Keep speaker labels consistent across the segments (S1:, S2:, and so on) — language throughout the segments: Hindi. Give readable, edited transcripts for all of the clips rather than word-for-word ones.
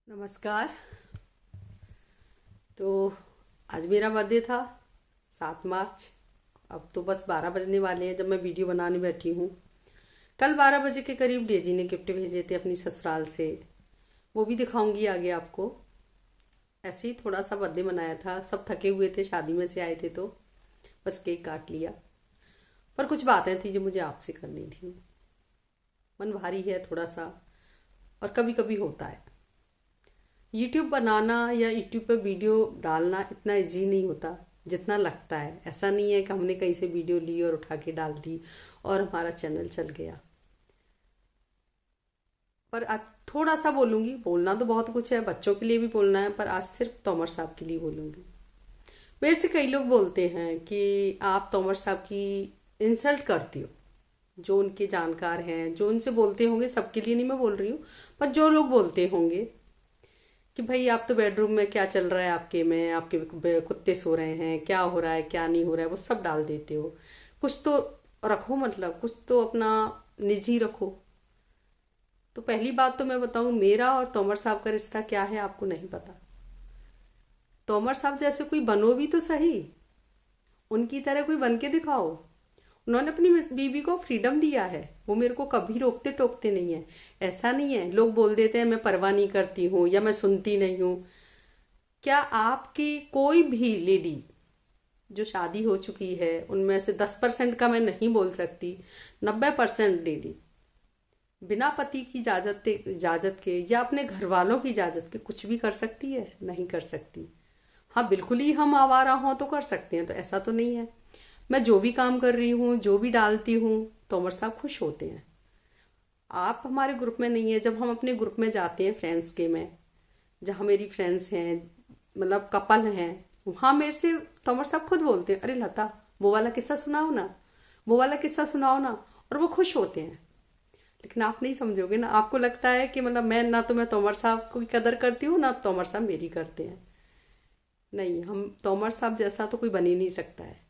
S1: नमस्कार। तो आज मेरा बर्थडे था 7 मार्च। अब तो बस 12 बजने वाले हैं जब मैं वीडियो बनाने बैठी हूँ। कल 12 बजे के करीब डेजी ने गिफ्ट भेजे थे अपनी ससुराल से, वो भी दिखाऊंगी आगे आपको। ऐसे ही थोड़ा सा बर्थडे मनाया था, सब थके हुए थे, शादी में से आए थे तो बस केक काट लिया। पर कुछ बातें थी जो मुझे आपसे करनी थी। मन भारी है थोड़ा सा, और कभी कभी होता है। यूट्यूब बनाना या यूट्यूब पे वीडियो डालना इतना इजी नहीं होता जितना लगता है। ऐसा नहीं है कि हमने कहीं से वीडियो ली और उठा के डाल दी और हमारा चैनल चल गया। पर आज थोड़ा सा बोलूंगी, बोलना तो बहुत कुछ है, बच्चों के लिए भी बोलना है, पर आज सिर्फ तोमर साहब के लिए बोलूंगी। मेरे से कई लोग बोलते हैं कि आप तोमर साहब की इंसल्ट करती हो। जो उनके जानकार हैं, जो उनसे बोलते होंगे, सबके लिए नहीं मैं बोल रही हूँ, पर जो लोग बोलते होंगे कि भाई आप तो बेडरूम में क्या चल रहा है, आपके आपके कुत्ते सो रहे हैं, क्या हो रहा है क्या नहीं हो रहा है, वो सब डाल देते हो। कुछ तो रखो, मतलब कुछ तो अपना निजी रखो। तो पहली बात तो मैं बताऊं, मेरा और तोमर साहब का रिश्ता क्या है आपको नहीं पता। तोमर साहब जैसे कोई बनो भी तो सही, उनकी तरह कोई बन के दिखाओ। उन्होंने अपनी बीवी को फ्रीडम दिया है, वो मेरे को कभी रोकते टोकते नहीं है। ऐसा नहीं है लोग बोल देते हैं मैं परवाह नहीं करती हूँ या मैं सुनती नहीं हूँ। क्या आपकी कोई भी लेडी जो शादी हो चुकी है, उनमें से 10% का मैं नहीं बोल सकती, 90% लेडी बिना पति की इजाजत के या अपने घर वालों की इजाजत के कुछ भी कर सकती है? नहीं कर सकती। हाँ, बिल्कुल ही हम आवारा हों तो कर सकते हैं, तो ऐसा तो नहीं है। मैं जो भी काम कर रही हूँ, जो भी डालती हूँ, तोमर साहब खुश होते हैं। आप हमारे ग्रुप में नहीं है, जब हम अपने ग्रुप में जाते हैं फ्रेंड्स के में, जहाँ मेरी फ्रेंड्स हैं, मतलब कपल हैं, वहाँ मेरे से तोमर साहब खुद बोलते हैं, अरे लता वो वाला किस्सा सुनाओ ना, वो वाला किस्सा सुनाओ ना, और वो खुश होते हैं। लेकिन आप नहीं समझोगे ना, आपको लगता है कि मतलब मैं ना, तो मैं तोमर साहब की कदर करती हूँ ना तोमर साहब मेरी करते हैं। नहीं, हम तोमर साहब जैसा तो कोई बन ही नहीं सकता है।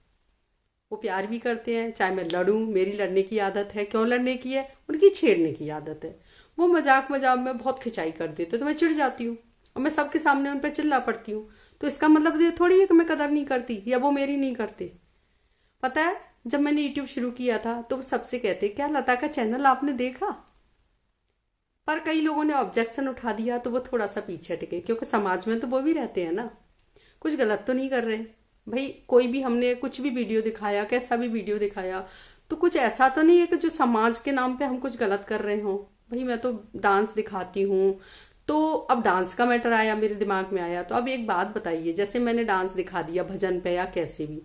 S1: वो प्यार भी करते हैं, चाहे मैं लड़ूं, मेरी लड़ने की आदत है। क्यों लड़ने की है? उनकी छेड़ने की आदत है। वो मजाक मजाक में बहुत खिंचाई कर देते तो मैं चिढ़ जाती हूँ और मैं सबके सामने उन पर चिल्ला पड़ती हूँ। तो इसका मतलब ये थोड़ी है कि मैं कदर नहीं करती या वो मेरी नहीं करते। पता है, जब मैंने यूट्यूब शुरू किया था तो वो सबसे कहते क्या लता का चैनल आपने देखा? पर कई लोगों ने ऑब्जेक्शन उठा दिया तो वो थोड़ा सा पीछे हटे, क्योंकि समाज में तो वो भी रहते हैं ना, कुछ गलत तो नहीं कर रहे भाई। कोई भी हमने कुछ भी वीडियो दिखाया, कैसा भी वीडियो दिखाया, तो कुछ ऐसा तो नहीं है कि जो समाज के नाम पे हम कुछ गलत कर रहे हो। भाई मैं तो डांस दिखाती हूँ, तो अब डांस का मैटर आया मेरे दिमाग में आया, तो अब एक बात बताइए, जैसे मैंने डांस दिखा दिया भजन पे या कैसे भी,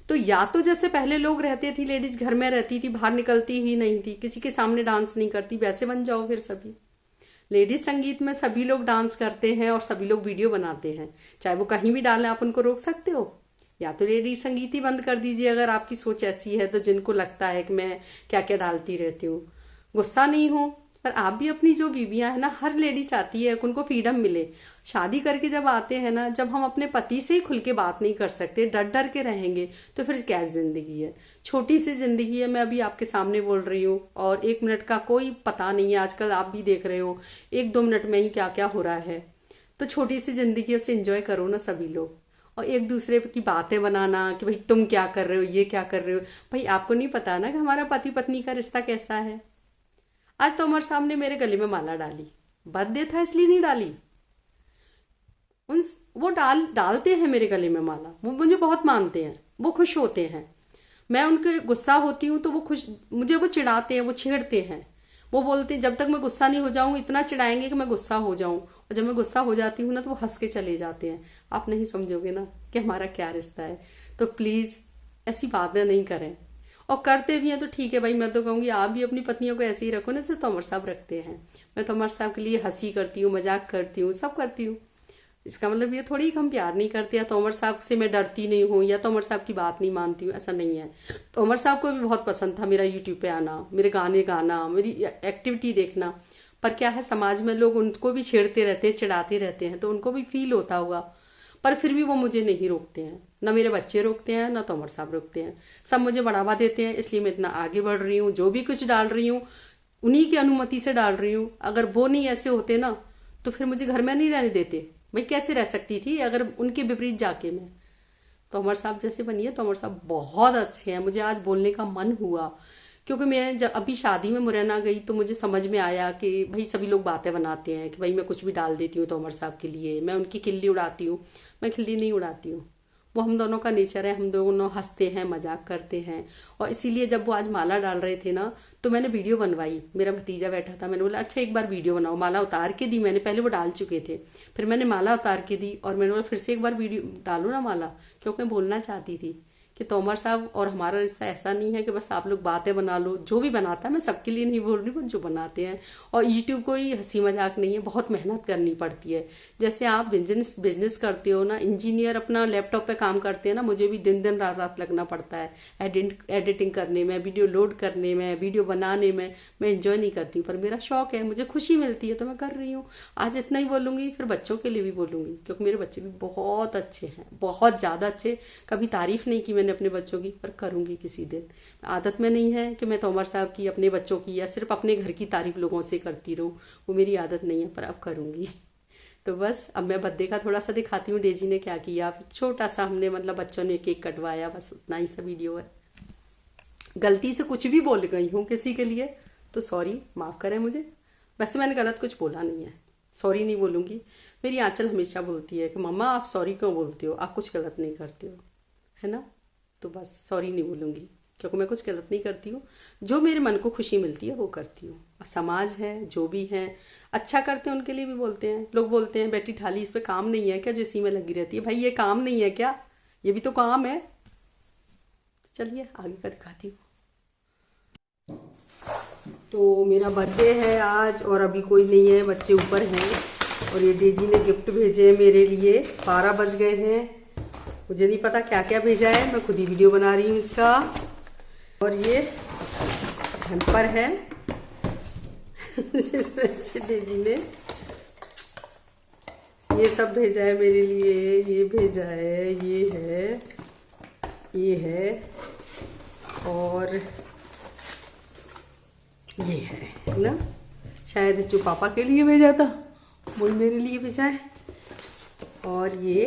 S1: तो या तो जैसे पहले लोग रहते थे, लेडीज घर में रहती थी, बाहर निकलती ही नहीं थी, किसी के सामने डांस नहीं करती, वैसे बन जाओ फिर सभी। लेडीज संगीत में सभी लोग डांस करते हैं और सभी लोग वीडियो बनाते हैं, चाहे वो कहीं भी डालें, आप उनको रोक सकते हो? या तो लेडीज संगीत ही बंद कर दीजिए अगर आपकी सोच ऐसी है, तो जिनको लगता है कि मैं क्या क्या डालती रहती हूँ। गुस्सा नहीं हूं, पर आप भी अपनी जो बीवियां है ना, हर लेडी चाहती है कि उनको फ्रीडम मिले। शादी करके जब आते हैं ना, जब हम अपने पति से ही खुल के बात नहीं कर सकते, डर डर के रहेंगे, तो फिर क्या जिंदगी है? छोटी सी जिंदगी है, मैं अभी आपके सामने बोल रही हूँ, और 1 मिनट का कोई पता नहीं है। आजकल आप भी देख रहे हो 1-2 मिनट में ही क्या क्या हो रहा है। तो छोटी सी जिंदगी है, उसे एंजॉय करो ना सभी लोग। और एक दूसरे की बातें बनाना कि भाई तुम क्या कर रहे हो, ये क्या कर रहे हो, भाई आपको नहीं पता ना कि हमारा पति पत्नी का रिश्ता कैसा है। आज तोमर साहब ने मेरे गले में माला डाली, बर्थडे था इसलिए नहीं डाली। उन वो डालते हैं मेरे गले में माला, वो मुझे बहुत मानते हैं, वो खुश होते हैं। मैं उनके गुस्सा होती हूँ तो वो खुश, मुझे वो चिढ़ाते हैं, वो छेड़ते हैं। वो बोलते हैं जब तक मैं गुस्सा नहीं हो जाऊं, इतना चिढ़ाएंगे कि मैं गुस्सा हो जाऊं, और जब मैं गुस्सा हो जाती हूँ ना तो वो हंस के चले जाते हैं। आप नहीं समझोगे ना कि हमारा क्या रिश्ता है। तो प्लीज ऐसी बातें नहीं करें, और करते भी हैं तो ठीक है भाई, मैं तो कहूंगी आप भी अपनी पत्नियों को ऐसे ही रखो ना जैसे तोमर साहब रखते हैं। मैं तोमर साहब के लिए हंसी करती हूँ, मजाक करती हूँ, सब करती हूँ। इसका मतलब ये थोड़ी कि हम प्यार नहीं करते या तोमर साहब से मैं डरती नहीं हूँ या तोमर साहब की बात नहीं मानती हूँ, ऐसा नहीं है। तोमर साहब को भी बहुत पसंद था मेरा यूट्यूब पे आना, मेरे गाने गाना, मेरी एक्टिविटी देखना। पर क्या है, समाज में लोग उनको भी छेड़ते रहते हैं, चिढ़ाते रहते हैं, तो उनको भी फील होता होगा। पर फिर भी वो मुझे नहीं रोकते हैं, ना मेरे बच्चे रोकते हैं, ना तोमर साहब रोकते हैं। सब मुझे बढ़ावा देते हैं, इसलिए मैं इतना आगे बढ़ रही हूँ। जो भी कुछ डाल रही हूँ उन्हीं की अनुमति से डाल रही हूँ। अगर वो नहीं ऐसे होते ना तो फिर मुझे घर में नहीं रहने देते। मैं कैसे रह सकती थी अगर उनके विपरीत जाके मैं। तोमर साहब जैसे बनिए, तोमर साहब बहुत अच्छे हैं। मुझे आज बोलने का मन हुआ क्योंकि मैं जब अभी शादी में मुरैना गई तो मुझे समझ में आया कि भाई सभी लोग बातें बनाते हैं कि भाई मैं कुछ भी डाल देती हूँ तोमर साहब के लिए, मैं उनकी खिल्ली उड़ाती हूँ। मैं खिल्ली नहीं उड़ाती हूँ, वो हम दोनों का नेचर है, हम दोनों हंसते हैं, मजाक करते हैं। और इसीलिए जब वो आज माला डाल रहे थे ना तो मैंने वीडियो बनवाई। मेरा भतीजा बैठा था, मैंने बोला अच्छा एक बार वीडियो बनाओ। माला उतार के दी मैंने, पहले वो डाल चुके थे, फिर मैंने माला उतार के दी और मैंने बोला फिर से एक बार वीडियो डालो ना माला, क्योंकि मैं बोलना चाहती थी कि तोमर साहब और हमारा रिश्ता ऐसा नहीं है कि बस आप लोग बातें बना लो। जो भी बनाता है, मैं सबके लिए नहीं बोल रही, पर जो बनाते हैं। और यूट्यूब कोई हंसी मजाक नहीं है, बहुत मेहनत करनी पड़ती है। जैसे आप बिजनेस बिजनेस करते हो ना, इंजीनियर अपना लैपटॉप पे काम करते हैं ना, मुझे भी दिन दिन रात रात लगना पड़ता है एडिटिंग करने में, वीडियो लोड करने में, वीडियो बनाने में। मैं इंजॉय नहीं करती हूँ, पर मेरा शौक है, मुझे खुशी मिलती है तो मैं कर रही हूँ। आज इतना ही बोलूंगी, फिर बच्चों के लिए भी बोलूंगी क्योंकि मेरे बच्चे भी बहुत अच्छे हैं, बहुत ज्यादा अच्छे। कभी तारीफ नहीं की मैंने अपने बच्चों की, पर करूंगी किसी दिन। आदत में नहीं है कि मैं तोमर साहब की, अपने बच्चों की या सिर्फ अपने घर की तारीफ लोगों से करती रहूं, वो मेरी आदत नहीं है, पर अब करूंगी। तो बस अब मैं बर्थडे का थोड़ा सा दिखाती हूँ डेजी ने क्या किया। छोटा सा हमने मतलब बच्चों ने केक कटवाया, बस उतना ही सा वीडियो है। गलती से कुछ भी बोल गई हूँ किसी के लिए तो सॉरी, माफ करें मुझे। वैसे मैंने गलत कुछ बोला नहीं है, सॉरी नहीं बोलूंगी। मेरी आंचल हमेशा बोलती है कि मम्मा आप सॉरी क्यों बोलते हो, आप कुछ गलत नहीं करते हो, है ना। तो बस सॉरी नहीं बोलूंगी क्योंकि मैं कुछ गलत नहीं करती हूँ। जो मेरे मन को खुशी मिलती है वो करती हूँ। और समाज है, जो भी है अच्छा करते हैं उनके लिए भी बोलते हैं। लोग बोलते हैं बेटी ठाली इस पे काम नहीं है क्या जो इसी में लगी रहती है। भाई ये काम नहीं है क्या, ये भी तो काम है। चलिए आगे का दिखाती हूँ। तो मेरा बर्थडे है आज और अभी कोई नहीं है, बच्चे ऊपर हैं। और ये डेजी ने गिफ्ट भेजे हैं मेरे लिए। 12 बज गए हैं, मुझे नहीं पता क्या क्या भेजा है, मैं खुद ही वीडियो बना रही हूँ इसका। और ये हेम्पर है जिसमें से डेजी ने ये सब भेजा है मेरे लिए। ये भेजा है, ये है और ये है ना। शायद जो पापा के लिए भेजा था वो मेरे लिए भेजा है। और ये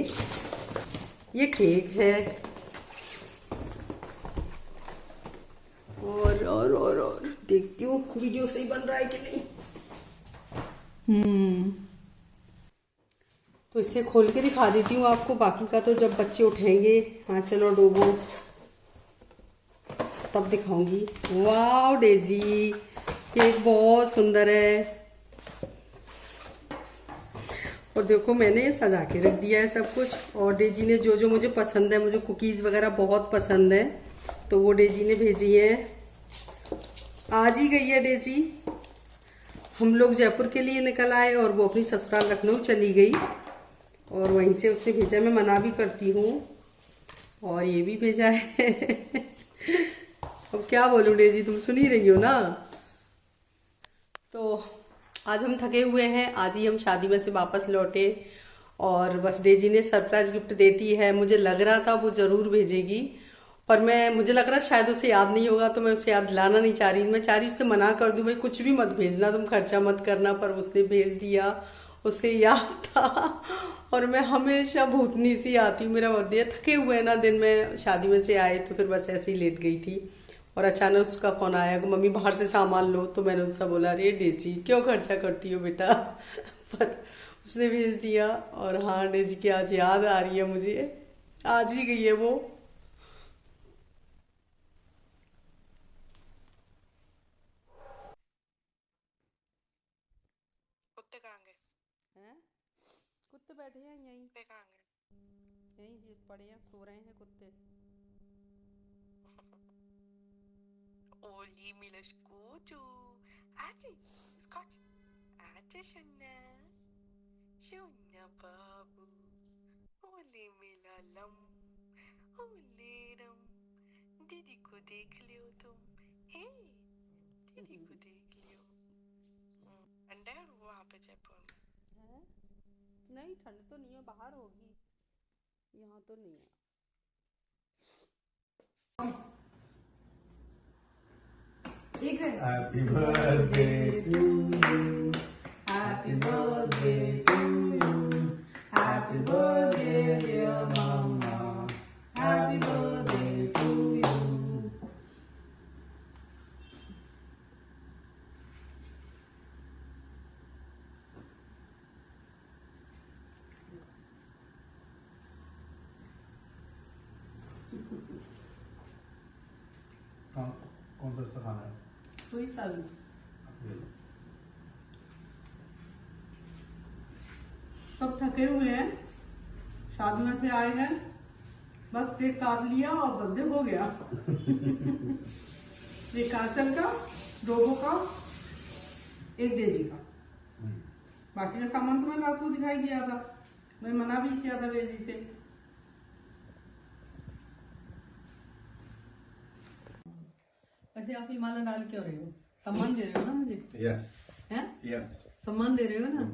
S1: केक है। और देखती हूँ वीडियो सही बन रहा है कि नहीं। तो इसे खोल के दिखा देती हूँ आपको, बाकी का तो जब बच्चे उठेंगे, हाँ चलो डोबो, तब दिखाऊंगी। वाह डेजी, केक बहुत सुंदर है। और देखो मैंने सजा के रख दिया है सब कुछ। और डेजी ने जो जो मुझे पसंद है, मुझे कुकीज़ वगैरह बहुत पसंद है, तो वो डेजी ने भेजी है। आज ही गई है डेजी। हम लोग जयपुर के लिए निकल आए और वो अपनी ससुराल लखनऊ चली गई और वहीं से उसने भेजा। मैं मना भी करती हूँ। और ये भी भेजा है अब क्या बोलूँ डेजी, तुम सुन ही रही हो ना। तो आज हम थके हुए हैं, आज ही हम शादी में से वापस लौटे और बस डेजी ने सरप्राइज गिफ्ट देती है। मुझे लग रहा था वो जरूर भेजेगी, पर मुझे लग रहा शायद उसे याद नहीं होगा, तो मैं उसे याद दिलाना नहीं चाह रही। मैं चाह रही उससे मना कर दूं, भाई कुछ भी मत भेजना, तुम खर्चा मत करना, पर उसने भेज दिया। उसे याद था। और मैं हमेशा भूतनी सी आती हूँ, मेरा बर्थडे थके हुए ना दिन में शादी में से आए तो फिर बस ऐसे ही लेट गई थी। और अचानक उसका फोन आया कि मम्मी बाहर से सामान लो, तो मैंने उसका बोला अरे डेजी क्यों खर्चा करती हो बेटा पर उसने भेज दिया। और हाँ डेजी की आज याद आ रही है मुझे, आज ही गई है वो।
S2: कुत्ते कहाँ गए?
S1: हैं कुत्ते बैठे हैं यहीं,
S2: कुत्ते कहाँ गए?
S1: यहीं पड़े हैं, सो रहे हैं कुत्ते।
S2: Oli mila escuto. Ati, Scott. Ati Shana. Shana babu. Oli mila lam. Oli ram. दीदी को देख लियो तुम। हे दीदी को देख लियो। ठंडा है वहाँ पे जयपुर में?
S1: हैं? नहीं ठंड तो नहीं है, बाहर होगी, यहाँ तो नहीं है। Happy birthday to you. Happy birthday
S3: कौन सा रिश्ता खाना है?
S1: कोई सा भी।
S3: ये लो।
S1: सब थके हुए हैं, शादी में से आए हैं, बस केक काट लिया और बर्थडे हो गया। एक कांचल का, डोबो का, एक डेजी का। बाकी का सामान तो मैं रात को दिखाई दिया था, मैं मना भी किया था डेजी से। वैसे आप ये माला डाल क्यों रहे हो? सम्मान दे रहे हो ना मुझे?
S3: यस
S1: हैं?
S3: यस
S1: सम्मान दे रहे हो ना?